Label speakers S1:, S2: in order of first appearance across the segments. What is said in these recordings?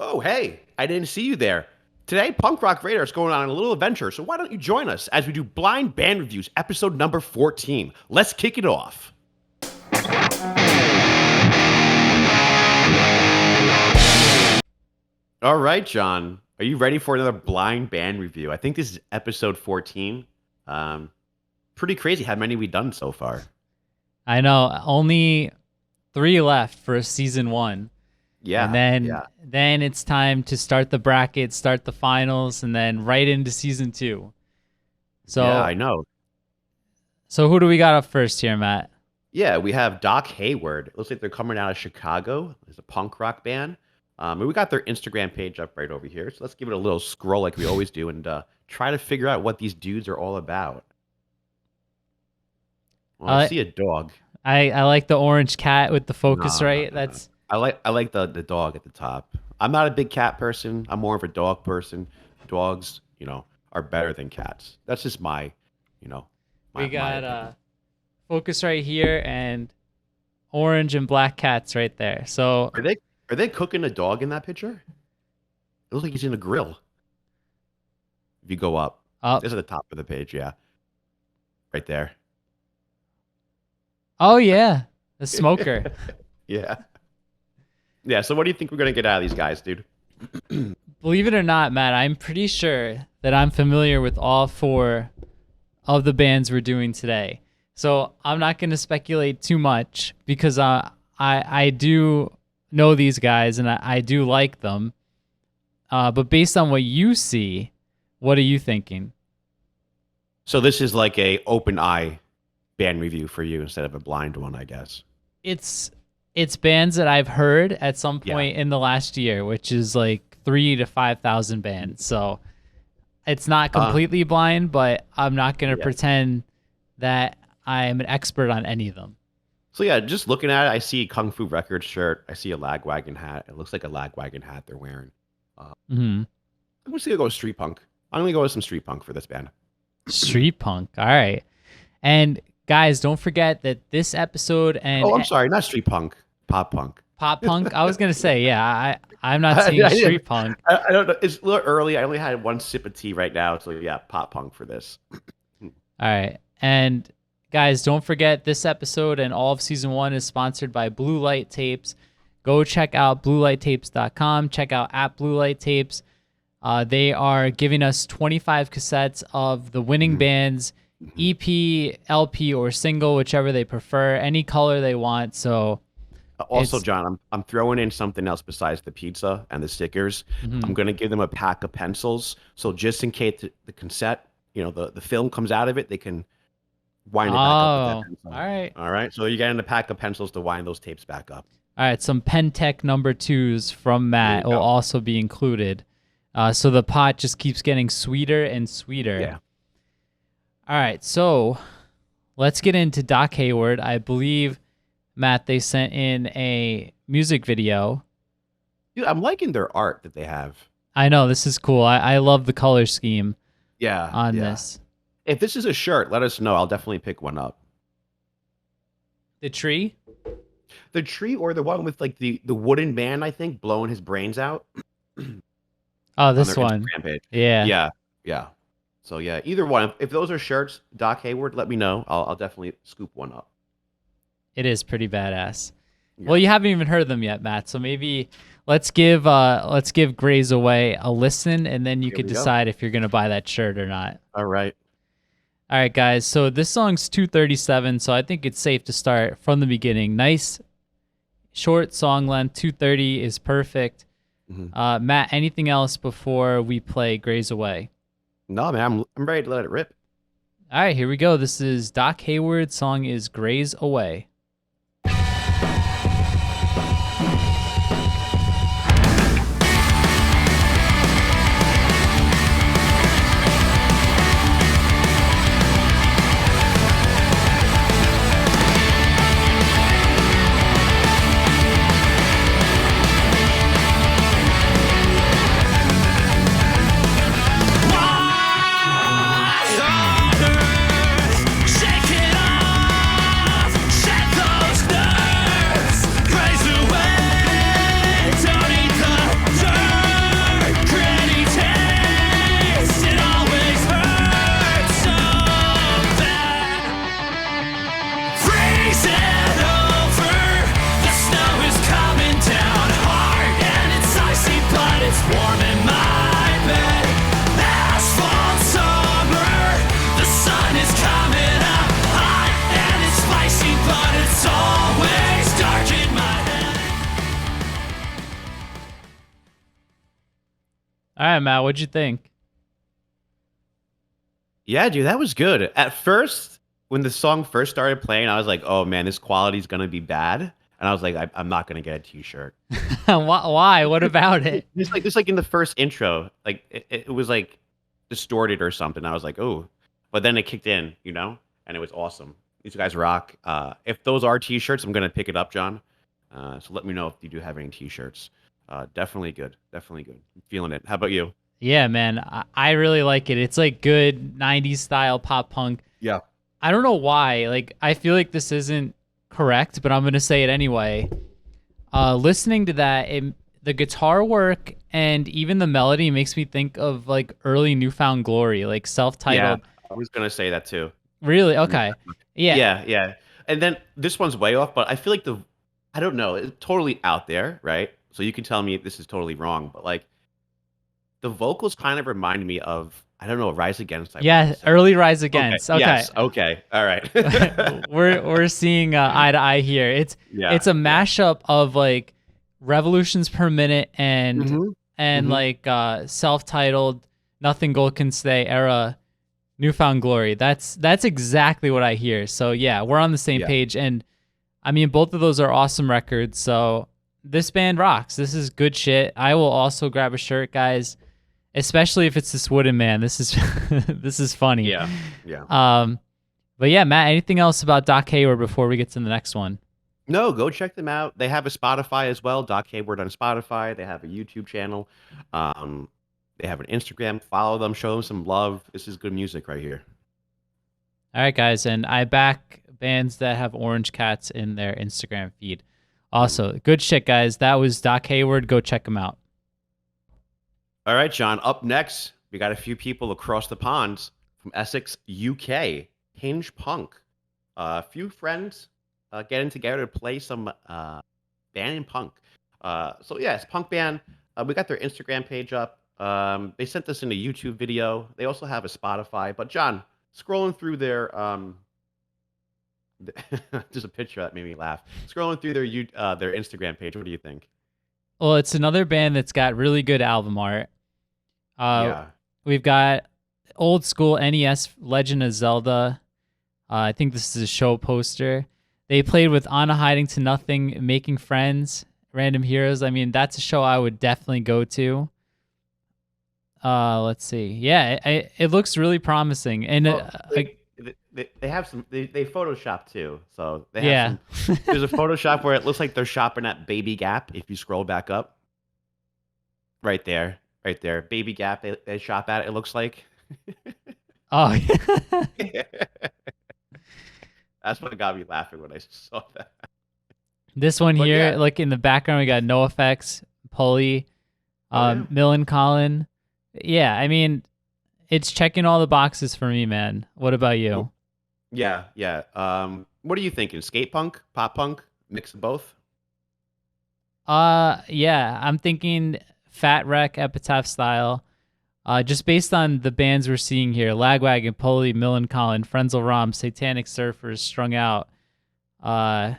S1: Oh, hey, I didn't see you there. Today, Punk Rock Radar is going on a little adventure, so why don't you join us as we do Blind Band Reviews, episode number 14. Let's kick it off. All right, John, are you ready for another Blind Band Review? I think this is episode 14. Pretty crazy how many we've done so far.
S2: I know, only 3 left for season 1.
S1: Yeah.
S2: And then it's time to start the bracket, start the finals, and then right into season 2. So
S1: yeah, I know.
S2: So who do we got up first here, Matt?
S1: Yeah, we have Doc Hayward. It looks like they're coming out of Chicago. It's a punk rock band. And we got their Instagram page up right over here. So let's give it a little scroll like we always do and try to figure out what these dudes are all about. Well, I see a dog.
S2: I like the orange cat with the focus right.
S1: No. I like the dog at the top. I'm not a big cat person. I'm more of a dog person. Dogs, are better than cats. That's just my.
S2: We got focus right here and orange and black cats right there. So
S1: are they cooking a dog in that picture? It looks like he's in a grill. If you go up, this is at the top of the page. Yeah, right there.
S2: Oh yeah, the smoker.
S1: Yeah. So what do you think we're gonna get out of these guys, dude?
S2: Believe it or not, Matt, I'm pretty sure that I'm familiar with all 4 of the bands we're doing today. So I'm not going to speculate too much because I do know these guys and I do like them. But based on what you see, what are you thinking?
S1: So this is like a open eye band review for you instead of a blind one, I guess.
S2: It's bands that I've heard at some point in the last year, which is like 3,000 to 5,000 bands. So it's not completely blind, but I'm not going to pretend that I'm an expert on any of them.
S1: So yeah, just looking at it, I see a Kung Fu Records shirt. I see a Lagwagon hat. It looks like a Lagwagon hat they're wearing. I'm going to go with street punk. I'm going to go with some street punk for this band.
S2: Street punk. All right. And guys, don't forget that this episode and...
S1: Oh, I'm sorry. Not street punk. Pop punk.
S2: Pop punk? I was going to say, I'm not saying street punk.
S1: I don't know. It's a little early. I only had one sip of tea right now. So yeah, pop punk for this.
S2: All right. And guys, don't forget this episode and all of season 1 is sponsored by Blue Light Tapes. Go check out bluelighttapes.com. Check out at Blue Light Tapes. They are giving us 25 cassettes of the winning band's EP, LP, or single, whichever they prefer, any color they want. So
S1: also, John, I'm throwing in something else besides the pizza and the stickers. I'm going to give them a pack of pencils. So just in case the cassette, the film comes out of it, they can wind it back up with that pencil. All right. So you're getting a pack of pencils to wind those tapes back up.
S2: All right. Some Pentec number 2s from Matt will also be included. So the pot just keeps getting sweeter and sweeter.
S1: Yeah.
S2: All right. So let's get into Doc Hayward. I believe, Matt, they sent in a music video.
S1: Dude, I'm liking their art that they have.
S2: I know. This is cool. I love the color scheme on this.
S1: If this is a shirt, let us know. I'll definitely pick one up.
S2: The tree?
S1: The tree or the one with like the wooden man, I think, blowing his brains out.
S2: Oh, this one. Yeah.
S1: So yeah, either one. If those are shirts, Doc Hayward, let me know. I'll definitely scoop one up.
S2: It is pretty badass. Yeah. Well, you haven't even heard them yet, Matt. So maybe let's give Graze Away a listen, and then you could decide if you're gonna buy that shirt or not.
S1: All right,
S2: guys. So this song's 2:37, so I think it's safe to start from the beginning. Nice, short song length. 2:30 is perfect. Matt, anything else before we play Graze Away?
S1: No, man. I'm ready to let it rip.
S2: All right, here we go. This is Doc Hayward. Song is Graze Away.
S3: Shake it off, shake
S2: All right, Matt, what'd you think?
S1: Yeah, dude, that was good. At first, when the song first started playing, I was like, "Oh man, this quality is gonna be bad," and I was like, "I'm not gonna get a T-shirt."
S2: Why? What about it?
S1: Just like in the first intro, like it was like distorted or something. I was like, "Oh," but then it kicked in, and it was awesome. These guys rock. If those are T-shirts, I'm gonna pick it up, John. So let me know if you do have any T-shirts. Definitely good. Definitely good. I'm feeling it. How about you?
S2: Yeah, man, I really like it. It's like good 90s style pop punk.
S1: Yeah.
S2: I don't know why. Like, I feel like this isn't correct, but I'm going to say it anyway. Listening to that, the guitar work and even the melody makes me think of like early Newfound Glory, like self-titled.
S1: Yeah, I was gonna say that too.
S2: Really? Okay. Yeah.
S1: Yeah. And then this one's way off, but I feel like I don't know, it's totally out there, right? So you can tell me if this is totally wrong, but like the vocals kind of remind me of, I don't know, Rise Against.
S2: Yeah, early Rise Against. Okay.
S1: Yes. Okay. All right.
S2: we're seeing eye to eye here. It's a mashup of like Revolutions Per Minute and like self-titled Nothing Gold Can Stay era Newfound Glory. That's exactly what I hear. So yeah, we're on the same page, and I mean both of those are awesome records. So this band rocks. This is good shit. I will also grab a shirt, guys, especially if it's this Wooden Man. This is this is funny.
S1: Yeah.
S2: But yeah, Matt, anything else about Doc Hayward before we get to the next one?
S1: No, go check them out. They have a Spotify as well, Doc Hayward on Spotify. They have a YouTube channel. They have an Instagram. Follow them, show them some love. This is good music right here.
S2: All right, guys, and I back bands that have orange cats in their Instagram feed. Also, good shit, guys. That was Doc Hayward. Go check them out.
S1: All right, John. Up next, we got a few people across the pond from Essex, UK. Hinge Punk. A few friends getting together to play some band and punk. So yeah, it's a punk band. We got their Instagram page up. They sent us in a YouTube video. They also have a Spotify. But John, scrolling through their there's a picture that made me laugh. Scrolling through their Instagram page, what do you think?
S2: Well, it's another band that's got really good album art. We've got old school NES Legend of Zelda. I think this is a show poster. They played with On a Hiding to Nothing, Making Friends, Random Heroes. I mean, that's a show I would definitely go to. Let's see. Yeah, it looks really promising. And
S1: they have some. They Photoshop too. So they have some, there's a Photoshop where it looks like they're shopping at Baby Gap. If you scroll back up, right there, Baby Gap. They shop at. It looks like.
S2: Oh.
S1: That's what got me laughing when I saw that.
S2: This one here, like in the background, we got NoFX, Pulley, Millen Collin. Yeah, I mean, it's checking all the boxes for me, man. What about you?
S1: Yeah. What are you thinking? Skate punk, pop punk, mix of both?
S2: Yeah, I'm thinking Fat Wreck, Epitaph style. Just based on the bands we're seeing here, Lagwagon, Pulley, Millen Collin, Frenzel Rom, Satanic Surfers, Strung Out. Yeah.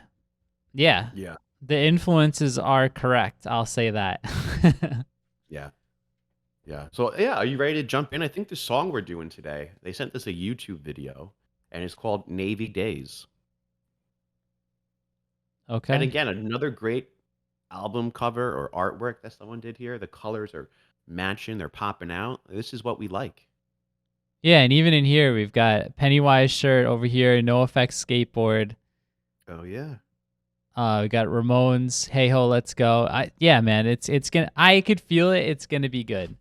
S2: The influences are correct. I'll say that.
S1: Yeah. So, are you ready to jump in? I think the song we're doing today, they sent us a YouTube video, and it's called Navy Days.
S2: Okay.
S1: And again, another great album cover or artwork that someone did here. The colors are matching, they're popping out. This is what we like.
S2: Yeah, and even in here, we've got Pennywise shirt over here, NoFX skateboard.
S1: Oh, yeah.
S2: We got Ramones, Hey Ho, Let's Go. Yeah, man, it's gonna. I could feel it. It's gonna be good.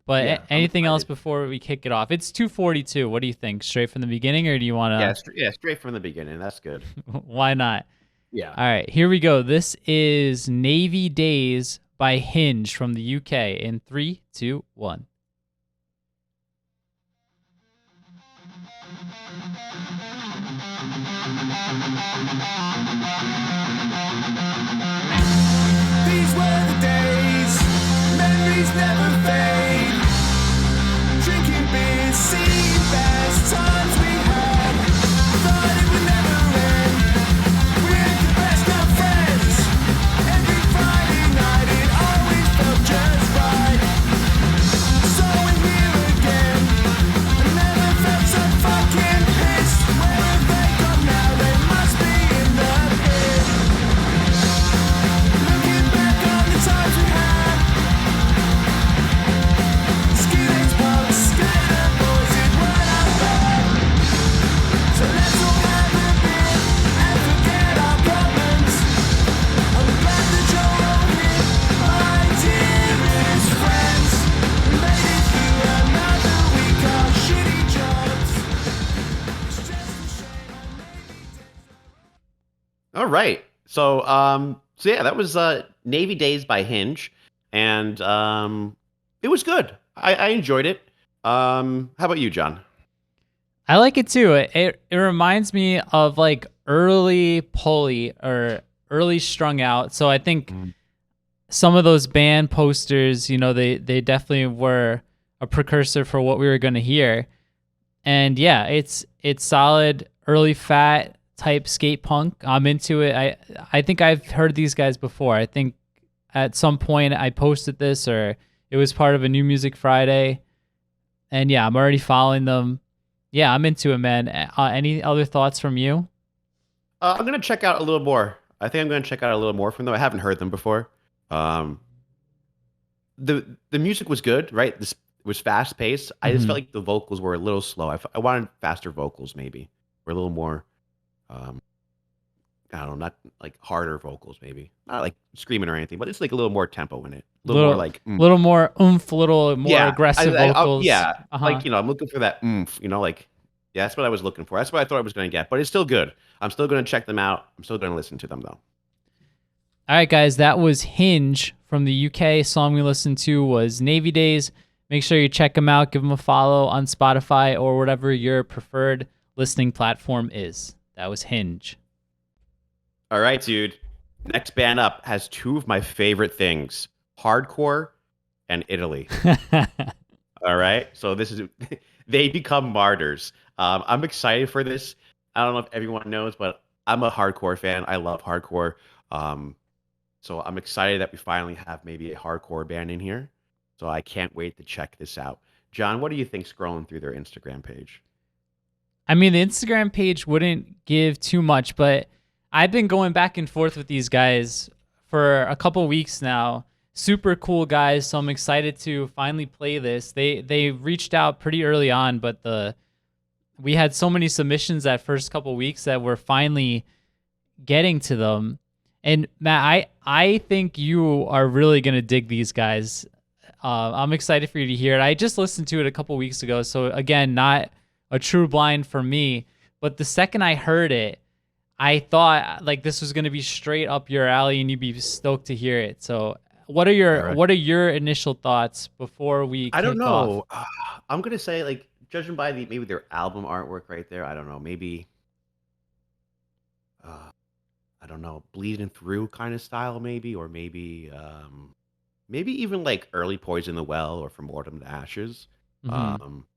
S2: But anything else before we kick it off? It's 2:42. What do you think? Straight from the beginning, or do you want to?
S1: Yeah, straight from the beginning. That's good.
S2: Why not?
S1: Yeah.
S2: All right, here we go. This is Navy Days by Hinge from the UK. In 3, 2, 1.
S3: These were the days, memories never fade. Drinking beer, seeing best times we had. Thought it would never end. We're the best of friends. Every Friday night it always felt just right.
S1: right. So yeah, that was Navy Days by Hinge, and it was good. I enjoyed it. How about you, John?
S2: I like it too. It reminds me of like early Pulley or early Strung Out. So I think some of those band posters, you know, they definitely were a precursor for what we were going to hear. And yeah, it's solid early fat type skate punk. I'm into it. I think I've heard these guys before. I think at some point I posted this or it was part of a New Music Friday. And yeah, I'm already following them. Yeah, I'm into it, man. Any other thoughts from you?
S1: I'm gonna check out a little more. I think I'm gonna check out a little more from them. I haven't heard them before. Um, the music was good, right? This was fast paced. I just felt like the vocals were a little slow. I wanted faster vocals, maybe, or a little more. Um, I don't know, not like harder vocals, maybe not like screaming or anything, but it's like a little more tempo in it, a little more like
S2: little more oomph, little more aggressive vocals.
S1: Like I'm looking for that oomph, like yeah, that's what I was looking for. That's what I thought I was going to get, but it's still good. I'm still going to check them out. I'm still going to listen to them though.
S2: All right, guys, that was Hinge from the UK. Song we listened to was Navy Days. Make sure you check them out. Give them a follow on Spotify or whatever your preferred listening platform is. That was Hinge.
S1: All right, dude. Next band up has two of my favorite things: hardcore and Italy. All right, so they become Martyrs. I'm excited for this. I don't know if everyone knows, but I'm a hardcore fan. I love hardcore. So I'm excited that we finally have maybe a hardcore band in here. So I can't wait to check this out. John, what do you think scrolling through their Instagram page?
S2: I mean, the Instagram page wouldn't give too much, but I've been going back and forth with these guys for a couple weeks now. Super cool guys, so I'm excited to finally play this. They reached out pretty early on, but we had so many submissions that first couple weeks that we're finally getting to them. And Matt, I think you are really gonna dig these guys. I'm excited for you to hear it. I just listened to it a couple weeks ago, so again, not a true blind for me. But the second I heard it, I thought like this was gonna be straight up your alley, and you'd be stoked to hear it. So, what are your initial thoughts before we?
S1: I don't
S2: kick
S1: know.
S2: off?
S1: I'm gonna say like judging by maybe their album artwork right there. I don't know. Maybe I don't know, bleeding through kind of style, maybe, or maybe even like early Poison the Well or From Autumn to Ashes. Um,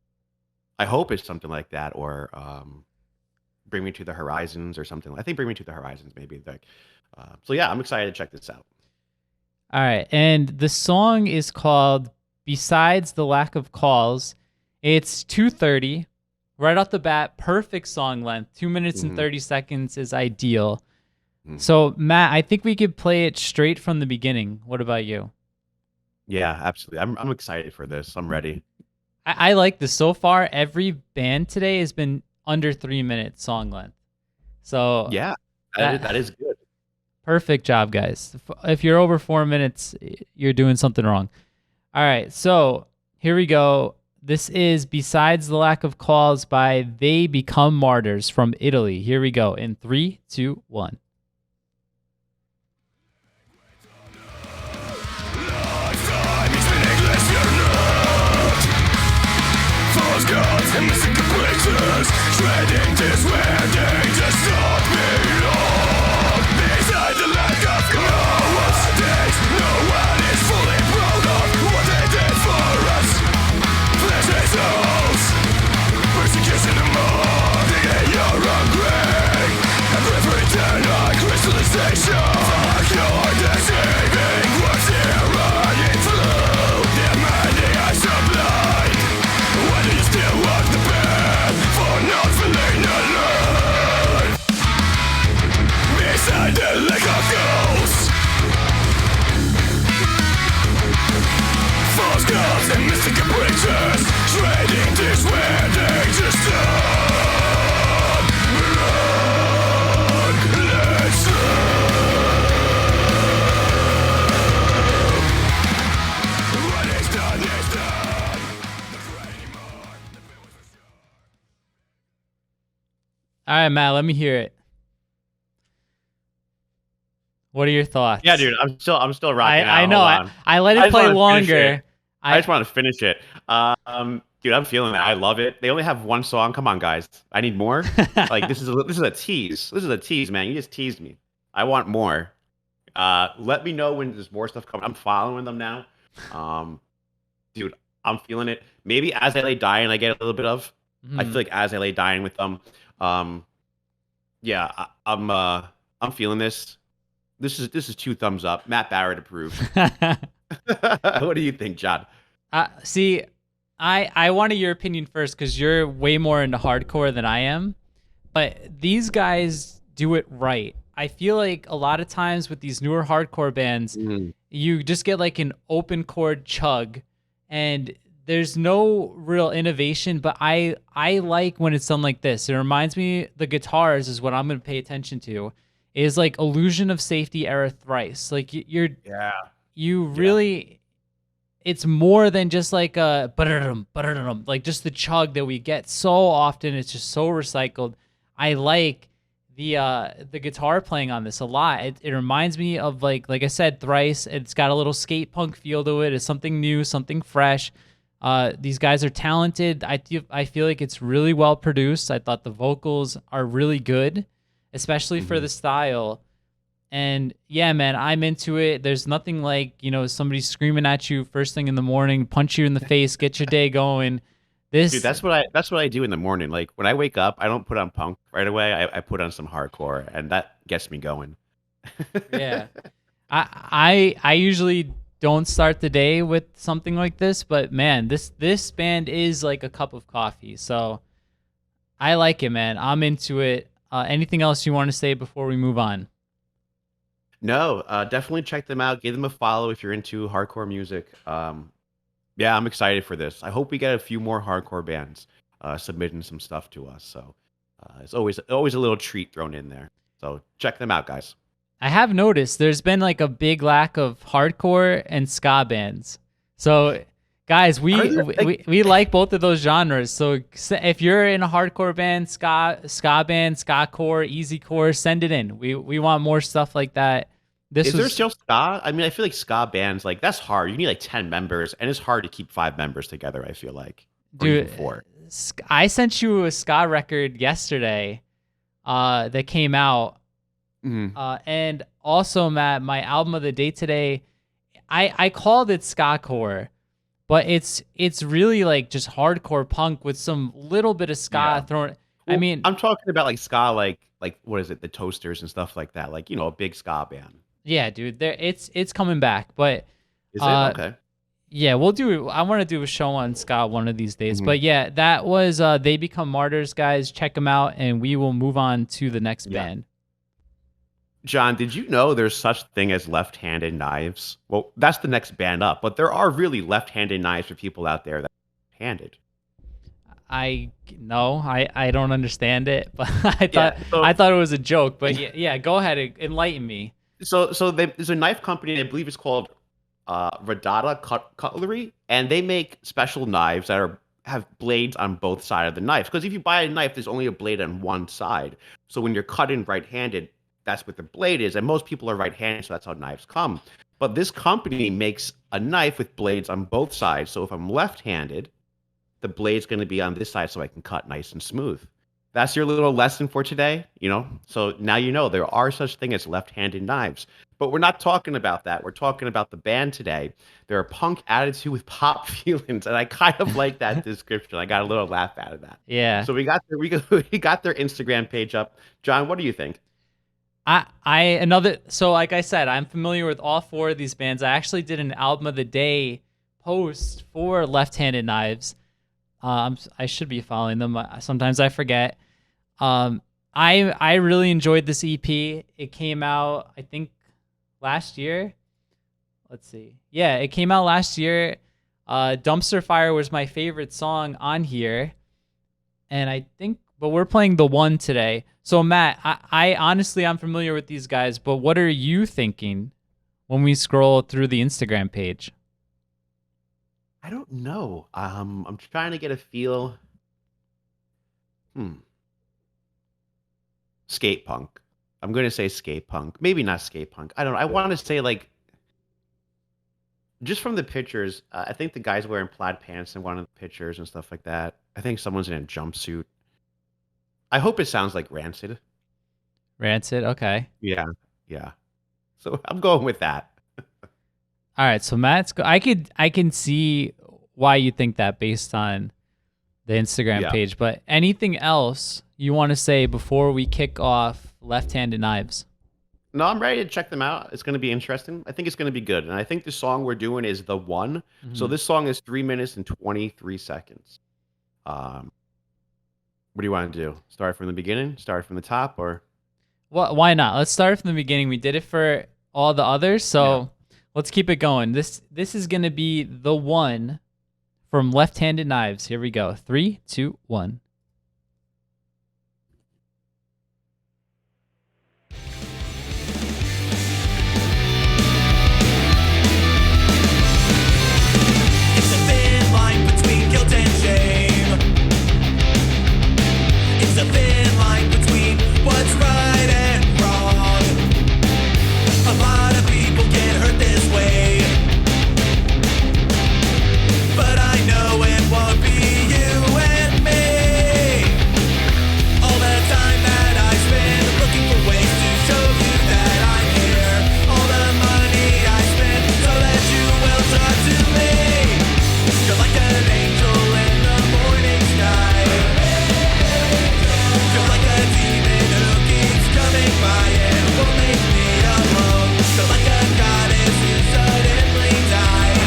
S1: I hope it's something like that, or Bring Me to the Horizons or something. I think Bring Me to the Horizons maybe. Like, so yeah, I'm excited to check this out.
S2: All right, and the song is called "Besides the Lack of Calls." It's 2:30, right off the bat. Perfect song length. 2 minutes and 30 seconds is ideal. So Matt, I think we could play it straight from the beginning. What about you?
S1: Yeah, absolutely. I'm excited for this. I'm ready.
S2: I like this so far. Every band today has been under 3 minutes song length. So
S1: Yeah, that is good.
S2: perfect job, guys. If you're over 4 minutes, you're doing something wrong. All right, so here we go. This is Besides the Lack of Calls by They Become Martyrs from Italy. Here we go in 3, 2, 1.
S3: Gods and mystical places, treading this where they just not belong. Beside the lack of nowadays, no one is fully proud of what they did for us. Flesh and souls, persecution and more. You're hungry, and every day like crystallization. Fuck your deceiving words here running through. Their money eyes are blind. Why do you still walk the path for not feeling alone? Beside the lack of goals, false gods and mystical preachers, trading this where they just stop. Blood, let's what is done is done.
S2: All right, Matt, let me hear it. What are your thoughts?
S1: Yeah, dude, I'm still rocking
S2: I
S1: out.
S2: know.
S1: Hold
S2: I,
S1: on.
S2: I let
S1: I
S2: it
S1: just
S2: play
S1: want to finish it.
S2: longer.
S1: I just want to finish it. Dude, I'm feeling it. I love it. They only have one song. Come on, guys. I need more. Like this is a tease. This is a tease, man. You just teased me. I want more. Let me know when there's more stuff coming. I'm following them now. Um, dude, I'm feeling it. Maybe As I Lay Dying, I get a little bit of. I feel like As I Lay Dying with them. Um, yeah, I'm feeling this. This is 2 thumbs up. Matt Barrett approved. What do you think, John?
S2: See, I wanted your opinion first because you're way more into hardcore than I am. But these guys do it right. I feel like a lot of times with these newer hardcore bands, you just get like an open chord chug, and there's no real innovation. But I like when it's done like this. It reminds me, the guitars is what I'm going to pay attention to. Is like Illusion of Safety era Thrice. Like you really. It's more than just like a like just the chug that we get so often. It's just so recycled. I like the guitar playing on this a lot. It reminds me of like I said, Thrice. It's got a little skate punk feel to it. It's something new, something fresh. These guys are talented. I feel like it's really well produced. I thought the vocals are really good, especially for the style. And yeah, man, I'm into it. There's nothing like, somebody screaming at you first thing in the morning, punch you in the face, get your day going.
S1: Dude, that's what I do in the morning. Like when I wake up, I don't put on punk right away. I put on some hardcore, and that gets me going.
S2: Yeah. I usually don't start the day with something like this, but man, this band is like a cup of coffee. So I like it, man. I'm into it. Anything else you want to say before we move on?
S1: No, definitely check them out. Give them a follow if you're into hardcore music. Yeah, I'm excited for this. I hope we get a few more hardcore bands submitting some stuff to us. So it's always a little treat thrown in there. So check them out, guys.
S2: I have noticed there's been like a big lack of hardcore and ska bands. So guys, we like both of those genres. So if you're in a hardcore band, ska band, ska core, easy core, send it in. We want more stuff like that.
S1: Is there still ska? I mean, I feel like ska bands, like that's hard. You need like 10 members, and it's hard to keep 5 members together, I feel like. Or
S2: dude,
S1: even 4.
S2: I sent you a ska record yesterday that came out. And also, Matt, my album of the day today, I called it ska core, but it's really like just hardcore punk with some little bit of ska thrown. Well, I mean,
S1: I'm talking about like ska, like what is it, the Toasters and stuff like that, like a big ska band.
S2: Yeah, dude, it's coming back, but
S1: is it okay?
S2: Yeah, we'll do. I want to do a show on ska one of these days. But yeah, that was They Become Martyrs, guys. Check them out, and we will move on to the next band.
S1: John, did you know there's such thing as left-handed knives? Well, that's the next band up, but there are really left-handed knives for people out there that are handed.
S2: I don't understand it, but I thought it was a joke. But yeah, go ahead, enlighten me.
S1: So there's a knife company, I believe it's called Radata Cutlery, and they make special knives that have blades on both sides of the knife. Because if you buy a knife, there's only a blade on one side. So when you're cutting right-handed, that's what the blade is, and most people are right-handed, so that's how knives come. But this company makes a knife with blades on both sides. So if I'm left-handed, the blade's going to be on this side, so I can cut nice and smooth. That's your little lesson for today, So now you know there are such thing as left-handed knives. But we're not talking about that. We're talking about the band today. They're a punk attitude with pop feelings, and I kind of like that description. I got a little laugh out of that.
S2: Yeah.
S1: So we got their Instagram page up. John, what do you think?
S2: So like I said, I'm familiar with all 4 of these bands. I actually did an album of the day post for left-handed knives. I should be following them. Sometimes I forget. I really enjoyed this EP. It came out, I think, last year. Let's see. Yeah, it came out last year. Dumpster Fire was my favorite song on here. And but we're playing The One today. So Matt, I honestly, I'm familiar with these guys, but what are you thinking when we scroll through the Instagram page?
S1: I don't know. I'm trying to get a feel. Skate punk. I'm going to say skate punk. Maybe not skate punk. I don't know. I want to say like just from the pictures, I think the guy's wearing plaid pants in one of the pictures and stuff like that. I think someone's in a jumpsuit. I hope it sounds like Rancid.
S2: Rancid. Okay.
S1: Yeah. Yeah. So I'm going with that.
S2: All right. So Matt's. I can see why you think that based on the Instagram page. But anything else you want to say before we kick off Left-Handed Knives?
S1: No, I'm ready to check them out. It's going to be interesting. I think it's going to be good. And I think the song we're doing is The One. So this song is 3 minutes and 23 seconds. What do you want to do? Start from the beginning? Start from the top? Or
S2: Well, why not? Let's start from the beginning. We did it for all the others, so let's keep it going. This is going to be The One from Left-Handed Knives. Here we go. 3, 2, 1.
S3: It's a thin line between guilt and shame. It's a thin line between what's right and wrong. A lot of people get hurt this way, but I know it won't be you and me. All the time that I spend looking for ways to show you that I'm here. All the money I spend so that you will talk to me. You're like an angel in the morning sky. You're like a demon who keeps coming by and won't leave me alone. You're like a goddess who suddenly died.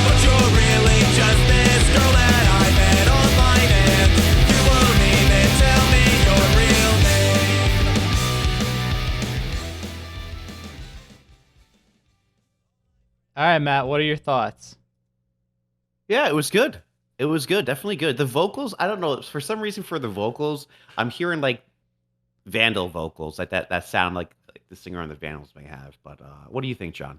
S3: But you're really just this girl that I met online, and you won't even tell me your real name.
S2: All right, Matt, what are your thoughts?
S1: yeah, it was good. It was good. Definitely good. The vocals, I don't know. For some reason, for the vocals, I'm hearing like Vandal vocals, like that sound like the singer on the Vandals may have. But what do you think, John?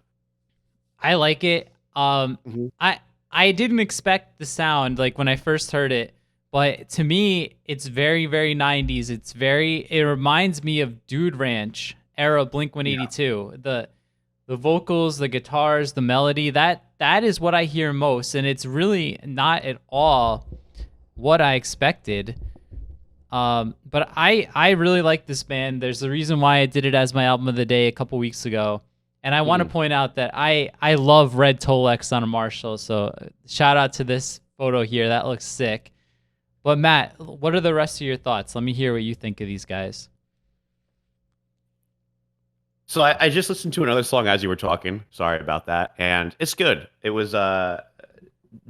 S2: I like it.
S1: Mhm.
S2: I didn't expect the sound like when I first heard it, but to me, it's very, very 90s. It reminds me of Dude Ranch era Blink-182. The vocals, the guitars, the melody, that is what I hear most, and it's really not at all what I expected. But I really like this band. There's a reason why I did it as my album of the day a couple weeks ago. And I want to point out that I love red Tolex on a Marshall. So shout out to this photo here. That looks sick. But Matt, what are the rest of your thoughts? Let me hear what you think of these guys.
S1: So I just listened to another song as you were talking. Sorry about that. And it's good. It was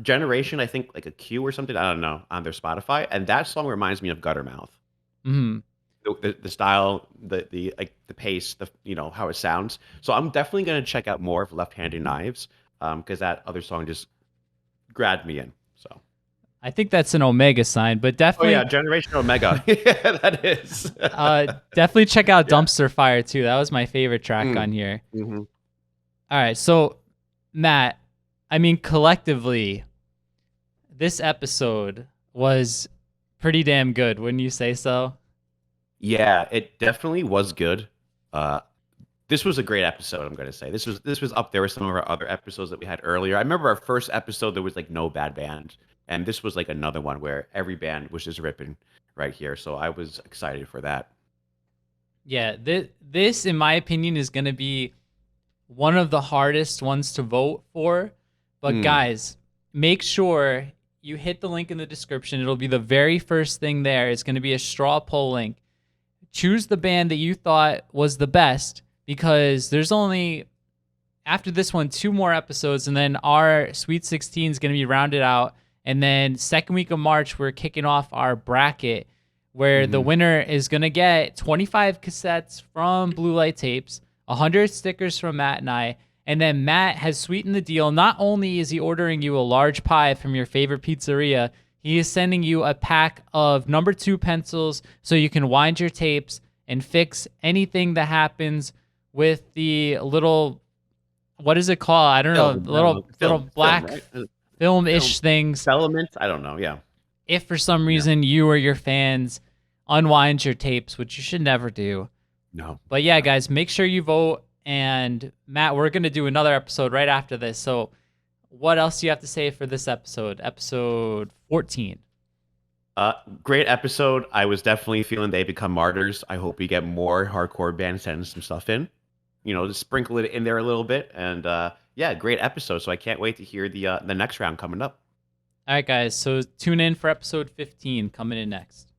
S1: Generation, I think like a Q or something. I don't know, on their Spotify. And that song reminds me of Guttermouth.
S2: Mm-hmm.
S1: The style, the like the pace, how it sounds. So I'm definitely gonna check out more of Left-Handed Knives, because that other song just grabbed me in. So
S2: I think that's an Omega sign, but definitely,
S1: Generation Omega. Yeah, that is.
S2: definitely check out Dumpster Fire too. That was my favorite track on here.
S1: Mm-hmm.
S2: All right, so Matt, I mean collectively, this episode was pretty damn good, wouldn't you say so?
S1: Yeah, it definitely was good. This was a great episode, I'm going to say. This was up there with some of our other episodes that we had earlier. I remember our first episode, there was like no bad band. And this was like another one where every band was just ripping right here. So I was excited for that.
S2: Yeah, this, in my opinion, is going to be one of the hardest ones to vote for. But guys, make sure you hit the link in the description. It'll be the very first thing there. It's going to be a straw poll link. Choose the band that you thought was the best, because there's only, after this one, 2 more episodes, and then our Sweet 16 is going to be rounded out. And then second week of March, we're kicking off our bracket, where the winner is going to get 25 cassettes from Blue Light Tapes, 100 stickers from Matt and I. And then Matt has sweetened the deal. Not only is he ordering you a large pie from your favorite pizzeria, he is sending you a pack of number 2 pencils so you can wind your tapes and fix anything that happens with the little, what is it called? I don't know, little black film-ish things.
S1: Elements? I don't know, yeah.
S2: If for some reason you or your fans unwind your tapes, which you should never do.
S1: No.
S2: But yeah, guys, make sure you vote. And Matt, we're going to do another episode right after this. So what else do you have to say for this episode? Episode 14.
S1: Great episode. I was definitely feeling They Become Martyrs. I hope we get more hardcore bands sending some stuff in. Just sprinkle it in there a little bit. And yeah, great episode. So I can't wait to hear the next round coming up.
S2: All right, guys. So tune in for episode 15 coming in next.